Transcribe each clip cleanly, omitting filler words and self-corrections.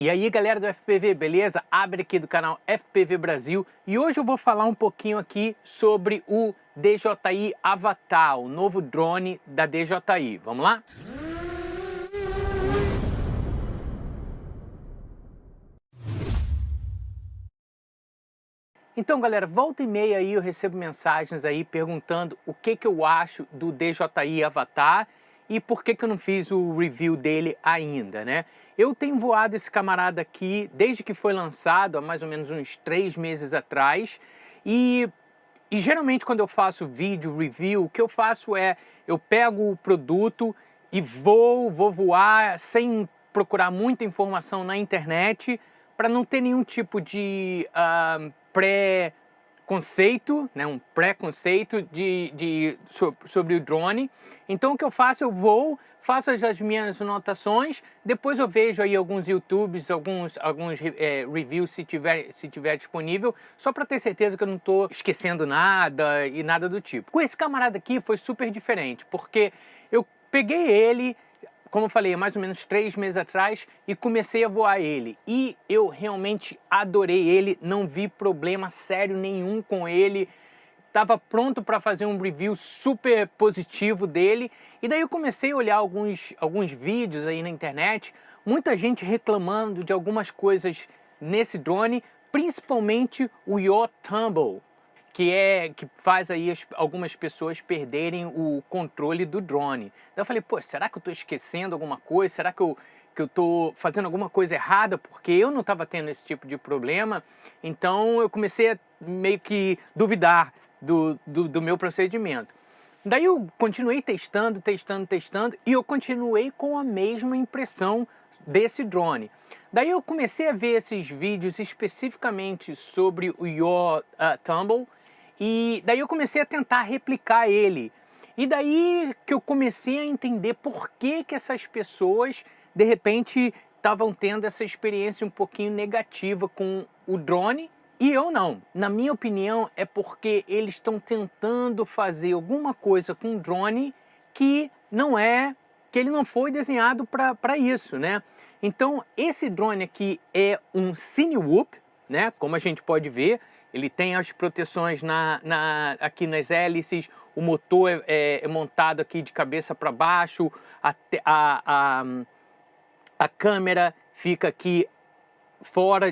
E aí galera do FPV, beleza? Abre aqui do canal FPV Brasil e hoje eu vou falar um pouquinho aqui sobre o DJI Avatar, o novo drone da DJI. Vamos lá? Então galera, volta e meia aí eu recebo mensagens aí perguntando o que eu acho do DJI Avatar e por que eu não fiz o review dele ainda, né? Eu tenho voado esse camarada aqui desde que foi lançado, há mais ou menos uns 3 meses atrás, e geralmente quando eu faço vídeo review, o que eu faço é, eu pego o produto e vou voar sem procurar muita informação na internet, para não ter nenhum tipo de pré-conceito, né, um pré-conceito sobre o drone. Então o que eu faço, eu vou, faço as minhas anotações, depois eu vejo aí alguns YouTubes, alguns reviews se tiver disponível, só para ter certeza que eu não estou esquecendo nada e nada do tipo. Com esse camarada aqui foi super diferente, porque eu peguei ele, como eu falei, há mais ou menos 3 meses atrás, e comecei a voar ele. E eu realmente adorei ele, não vi problema sério nenhum com ele. Estava pronto para fazer um review super positivo dele. E daí eu comecei a olhar alguns vídeos aí na internet, muita gente reclamando de algumas coisas nesse drone, principalmente o yaw tumble, que faz aí algumas pessoas perderem o controle do drone. Então eu falei, pô, será que eu estou esquecendo alguma coisa? Será que eu estou fazendo alguma coisa errada? Porque eu não estava tendo esse tipo de problema. Então eu comecei a meio que duvidar do meu procedimento. Daí eu continuei testando, e eu continuei com a mesma impressão desse drone. Daí eu comecei a ver esses vídeos especificamente sobre o yaw tumble, e daí eu comecei a tentar replicar ele. E daí que eu comecei a entender por que essas pessoas, de repente, estavam tendo essa experiência um pouquinho negativa com o drone, e eu não. Na minha opinião, é porque eles estão tentando fazer alguma coisa com o drone que ele não foi desenhado para isso, né? Então, esse drone aqui é um Cinewhoop, né? Como a gente pode ver, ele tem as proteções aqui nas hélices, o motor é montado aqui de cabeça para baixo, a câmera fica aqui fora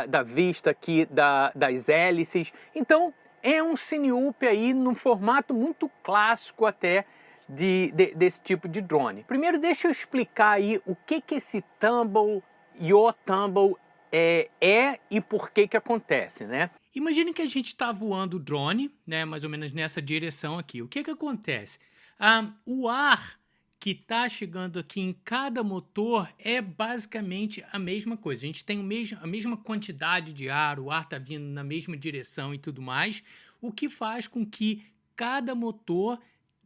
da vista aqui das hélices. Então é um Cinewhoop aí num formato muito clássico até desse tipo de drone. Primeiro deixa eu explicar aí o que esse yaw tumble é e por que acontece, né? Imagine que a gente está voando o drone, né, mais ou menos nessa direção aqui. O que acontece? O ar que está chegando aqui em cada motor é basicamente a mesma coisa. A gente tem a mesma quantidade de ar, o ar está vindo na mesma direção e tudo mais, o que faz com que cada motor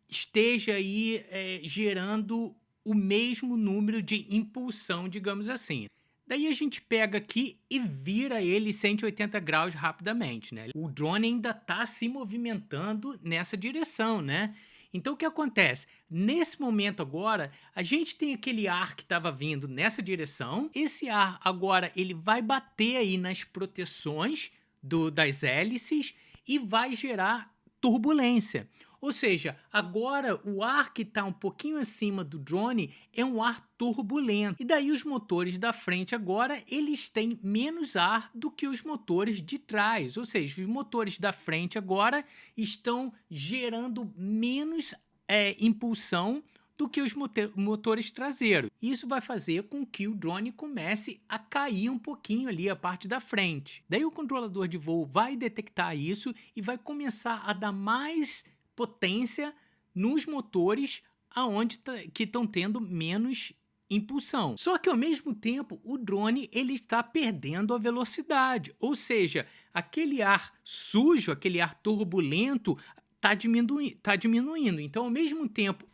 esteja aí gerando o mesmo número de impulsão, digamos assim. Daí a gente pega aqui e vira ele 180 graus rapidamente, né? O drone ainda está se movimentando nessa direção, né? Então o que acontece? Nesse momento agora, a gente tem aquele ar que estava vindo nessa direção. Esse ar agora ele vai bater aí nas proteções das hélices e vai gerar turbulência. Ou seja, agora o ar que está um pouquinho acima do drone é um ar turbulento. E daí os motores da frente agora, eles têm menos ar do que os motores de trás. Ou seja, os motores da frente agora estão gerando menos impulsão do que os motores traseiros. Isso vai fazer com que o drone comece a cair um pouquinho ali a parte da frente. Daí o controlador de voo vai detectar isso e vai começar a dar mais potência nos motores que estão tendo menos impulsão. Só que ao mesmo tempo o drone ele está perdendo a velocidade, ou seja, aquele ar sujo, aquele ar turbulento está diminuindo. Então, ao mesmo tempo,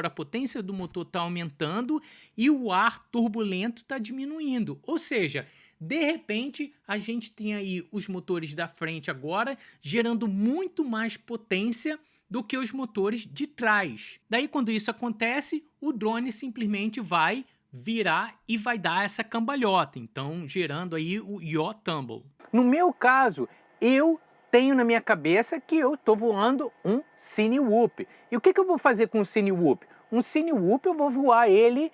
a potência do motor está aumentando e o ar turbulento está diminuindo. Ou seja, de repente, a gente tem aí os motores da frente agora gerando muito mais potência do que os motores de trás. Daí, quando isso acontece, o drone simplesmente vai virar e vai dar essa cambalhota, então gerando aí o yaw tumble. No meu caso, eu tenho na minha cabeça que eu estou voando um cine whoop. E o que eu vou fazer com o cine whoop? Um cine whoop eu vou voar ele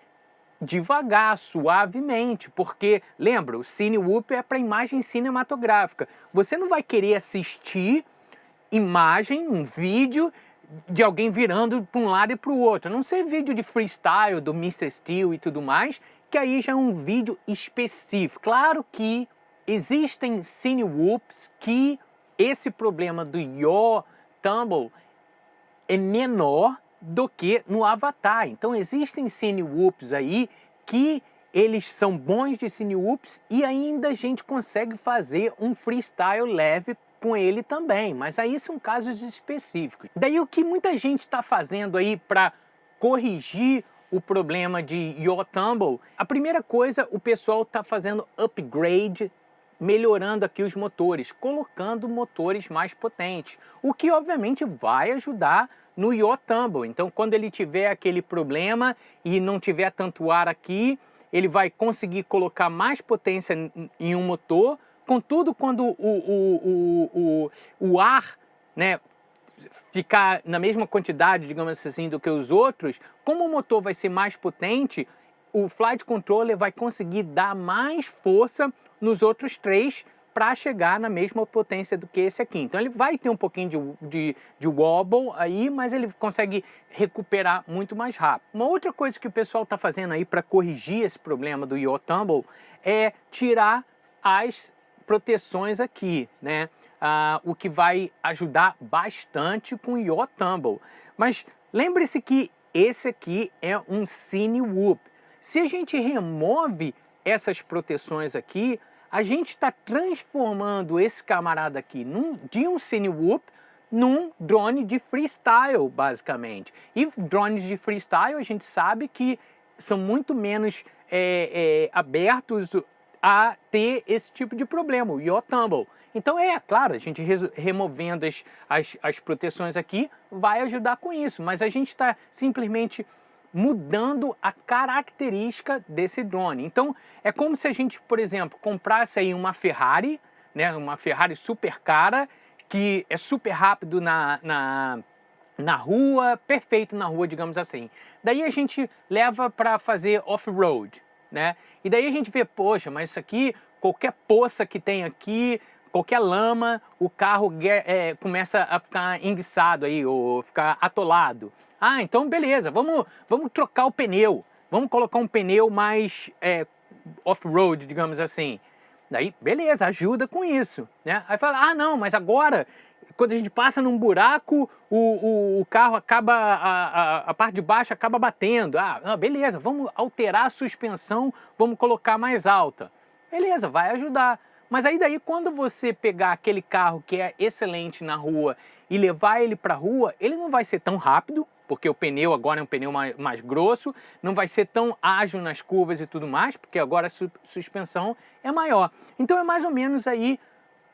devagar, suavemente, porque, lembra, o cine whoop é para imagem cinematográfica. Você não vai querer assistir imagem, um vídeo de alguém virando para um lado e para o outro. A não ser vídeo de freestyle do Mr. Steel e tudo mais, que aí já é um vídeo específico. Claro que existem cine whoops que esse problema do yaw tumble é menor do que no Avatar. Então existem cine whoops aí que eles são bons de cine whoops e ainda a gente consegue fazer um freestyle leve com ele também, mas aí são casos específicos. Daí o que muita gente está fazendo aí para corrigir o problema de yaw tumble, a primeira coisa, o pessoal está fazendo upgrade, melhorando aqui os motores, colocando motores mais potentes, o que obviamente vai ajudar no yaw tumble. Então quando ele tiver aquele problema e não tiver tanto ar aqui, ele vai conseguir colocar mais potência em um motor. Contudo, quando o ar, né, ficar na mesma quantidade, digamos assim, do que os outros, como o motor vai ser mais potente, o Flight Controller vai conseguir dar mais força nos outros três para chegar na mesma potência do que esse aqui. Então ele vai ter um pouquinho de wobble aí, mas ele consegue recuperar muito mais rápido. Uma outra coisa que o pessoal está fazendo aí para corrigir esse problema do yaw tumble é tirar as proteções aqui, né? O que vai ajudar bastante com o yaw tumble. Mas lembre-se que esse aqui é um cine whoop. Se a gente remove essas proteções aqui, a gente está transformando esse camarada aqui de um cine whoop num drone de freestyle, basicamente. E drones de freestyle a gente sabe que são muito menos abertos a ter esse tipo de problema, o yaw tumble. Então claro, a gente removendo as proteções aqui vai ajudar com isso, mas a gente está simplesmente mudando a característica desse drone. Então é como se a gente, por exemplo, comprasse aí uma Ferrari, né, uma Ferrari super cara, que é super rápido na rua, perfeito na rua, digamos assim. Daí a gente leva para fazer off-road, né? E daí a gente vê, poxa, mas isso aqui, qualquer poça que tem aqui, qualquer lama, o carro começa a ficar enguiçado aí, ou ficar atolado. Ah, então beleza, vamos trocar o pneu. Vamos colocar um pneu mais off-road, digamos assim. Daí, beleza, ajuda com isso, né? Aí fala, ah não, mas agora, quando a gente passa num buraco, o carro acaba, a parte de baixo acaba batendo. Ah, beleza, vamos alterar a suspensão, vamos colocar mais alta. Beleza, vai ajudar. Mas aí daí quando você pegar aquele carro que é excelente na rua e levar ele para a rua, ele não vai ser tão rápido, porque o pneu agora é um pneu mais grosso, não vai ser tão ágil nas curvas e tudo mais, porque agora a suspensão é maior. Então é mais ou menos aí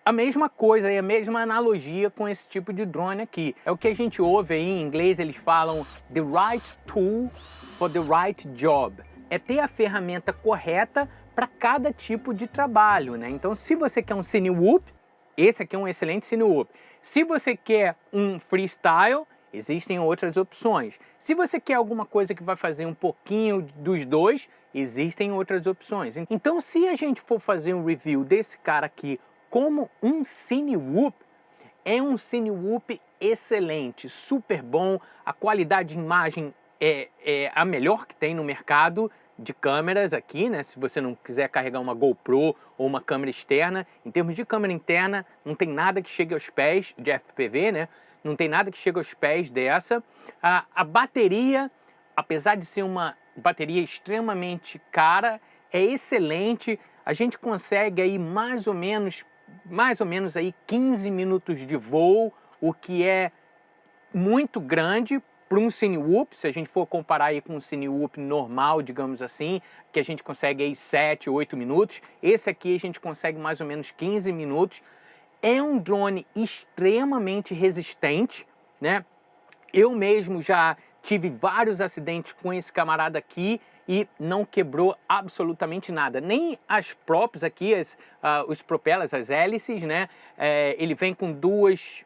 a mesma coisa, a mesma analogia com esse tipo de drone aqui. É o que a gente ouve aí em inglês, eles falam the right tool for the right job. É ter a ferramenta correta para cada tipo de trabalho, né? Então se você quer um cine whoop, esse aqui é um excelente cine whoop. Se você quer um freestyle, existem outras opções. Se você quer alguma coisa que vai fazer um pouquinho dos dois, existem outras opções. Então se a gente for fazer um review desse cara aqui como um cine whoop, é um cine whoop excelente, super bom, a qualidade de imagem é a melhor que tem no mercado de câmeras aqui, né? Se você não quiser carregar uma GoPro ou uma câmera externa, em termos de câmera interna, não tem nada que chegue aos pés de FPV, né? Não tem nada que chegue aos pés dessa. A bateria, apesar de ser uma bateria extremamente cara, é excelente. A gente consegue aí mais ou menos aí 15 minutos de voo, o que é muito grande para um cine whoop. Se a gente for comparar aí com um cine whoop normal, digamos assim, que a gente consegue aí 7, 8 minutos, esse aqui a gente consegue mais ou menos 15 minutos. É um drone extremamente resistente, né? Eu mesmo já tive vários acidentes com esse camarada aqui e não quebrou absolutamente nada. Nem as props aqui, os propellers, as hélices, né? Ele vem com duas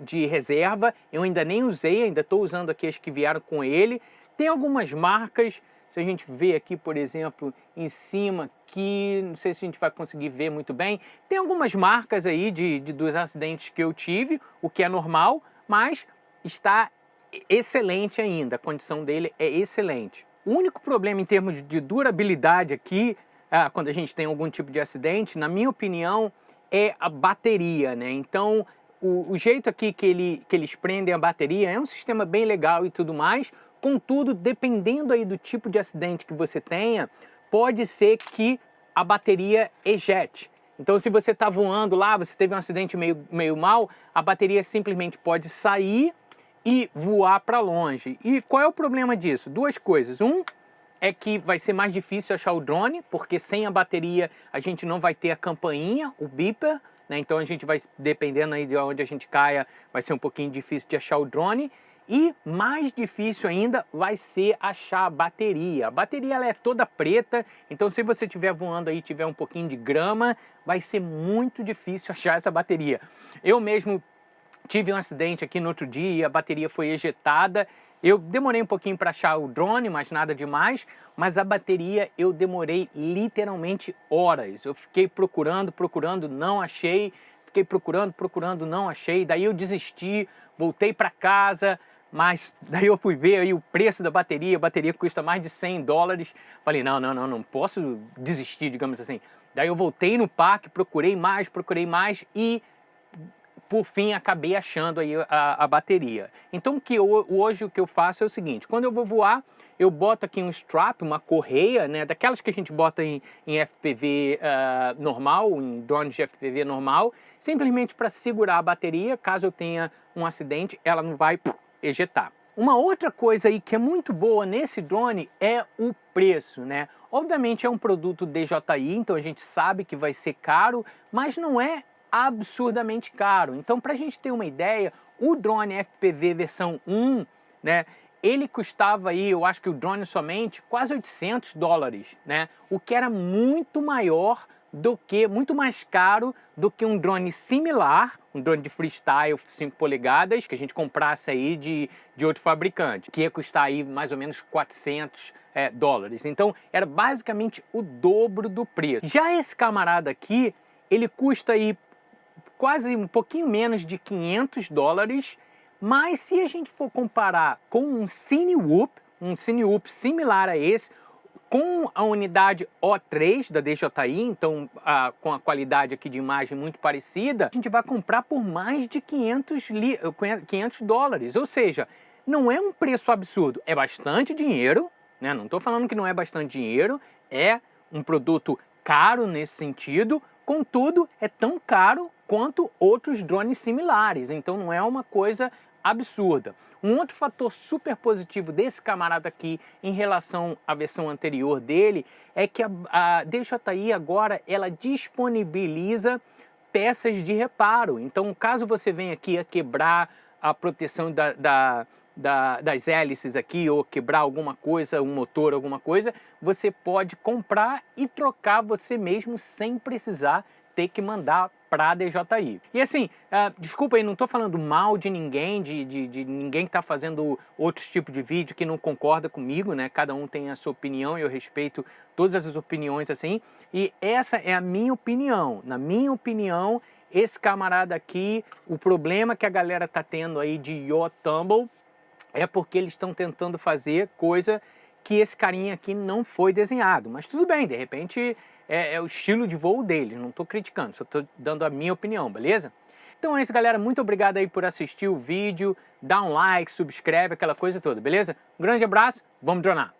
de reserva, eu ainda nem usei, ainda estou usando aqui as que vieram com ele. Tem algumas marcas, se a gente vê aqui, por exemplo, em cima, que não sei se a gente vai conseguir ver muito bem, tem algumas marcas aí dos acidentes que eu tive, o que é normal, mas está excelente ainda, a condição dele é excelente. O único problema em termos de durabilidade aqui, quando a gente tem algum tipo de acidente, na minha opinião, é a bateria, né? Então, o jeito aqui que eles prendem a bateria é um sistema bem legal e tudo mais, contudo, dependendo aí do tipo de acidente que você tenha, pode ser que a bateria ejete. Então, se você está voando lá, você teve um acidente meio mal, a bateria simplesmente pode sair e voar para longe. E qual é o problema disso? Duas coisas. Um é que vai ser mais difícil achar o drone, porque sem a bateria a gente não vai ter a campainha, o beeper, né? Então a gente vai, dependendo aí de onde a gente caia, vai ser um pouquinho difícil de achar o drone. E mais difícil ainda vai ser achar a bateria. A bateria ela é toda preta, então se você estiver voando aí e tiver um pouquinho de grama, vai ser muito difícil achar essa bateria. Eu mesmo tive um acidente aqui no outro dia, a bateria foi ejetada. Eu demorei um pouquinho para achar o drone, mas nada demais. Mas a bateria eu demorei literalmente horas. Eu fiquei procurando, não achei. Fiquei procurando, não achei. Daí eu desisti, voltei para casa. Mas daí eu fui ver aí o preço da bateria. A bateria custa mais de $100. Falei, não posso desistir, digamos assim. Daí eu voltei no parque, procurei mais e por fim acabei achando aí a bateria. Então hoje o que eu faço é o seguinte: quando eu vou voar, eu boto aqui um strap, uma correia, né, daquelas que a gente bota em FPV normal, em drone de FPV normal, simplesmente para segurar a bateria. Caso eu tenha um acidente, ela não vai ejetar. Uma outra coisa aí que é muito boa nesse drone é o preço, né? Obviamente é um produto DJI, então a gente sabe que vai ser caro, mas não é absurdamente caro. Então, para a gente ter uma ideia, o drone FPV versão 1, né, ele custava aí, eu acho que o drone somente, quase $800, né? O que era muito mais caro do que um drone similar, um drone de freestyle 5 polegadas, que a gente comprasse aí de outro fabricante, que ia custar aí mais ou menos $400. Então, era basicamente o dobro do preço. Já esse camarada aqui, ele custa aí quase um pouquinho menos de $500, mas se a gente for comparar com um Cinewhoop similar a esse, com a unidade O3 da DJI, então com a qualidade aqui de imagem muito parecida, a gente vai comprar por mais de $500, ou seja, não é um preço absurdo, é bastante dinheiro, né? Não estou falando que não é bastante dinheiro, é um produto caro nesse sentido, contudo, é tão caro quanto outros drones similares, então não é uma coisa absurda. Um outro fator super positivo desse camarada aqui em relação à versão anterior dele é que a DJI agora ela disponibiliza peças de reparo. Então, caso você venha aqui a quebrar a proteção das hélices aqui ou quebrar alguma coisa, um motor, alguma coisa, você pode comprar e trocar você mesmo sem precisar ter que mandar para a DJI. E assim, desculpa aí, não estou falando mal de ninguém, de ninguém que está fazendo outros tipos de vídeo que não concorda comigo, né? Cada um tem a sua opinião e eu respeito todas as opiniões assim. E essa é a minha opinião. Na minha opinião, esse camarada aqui, o problema que a galera está tendo aí de yaw tumble é porque eles estão tentando fazer coisa que esse carinha aqui não foi desenhado. Mas tudo bem, de repente é o estilo de voo deles, não estou criticando, só estou dando a minha opinião, beleza? Então é isso, galera, muito obrigado aí por assistir o vídeo, dá um like, subscreve, aquela coisa toda, beleza? Um grande abraço, vamos dronar!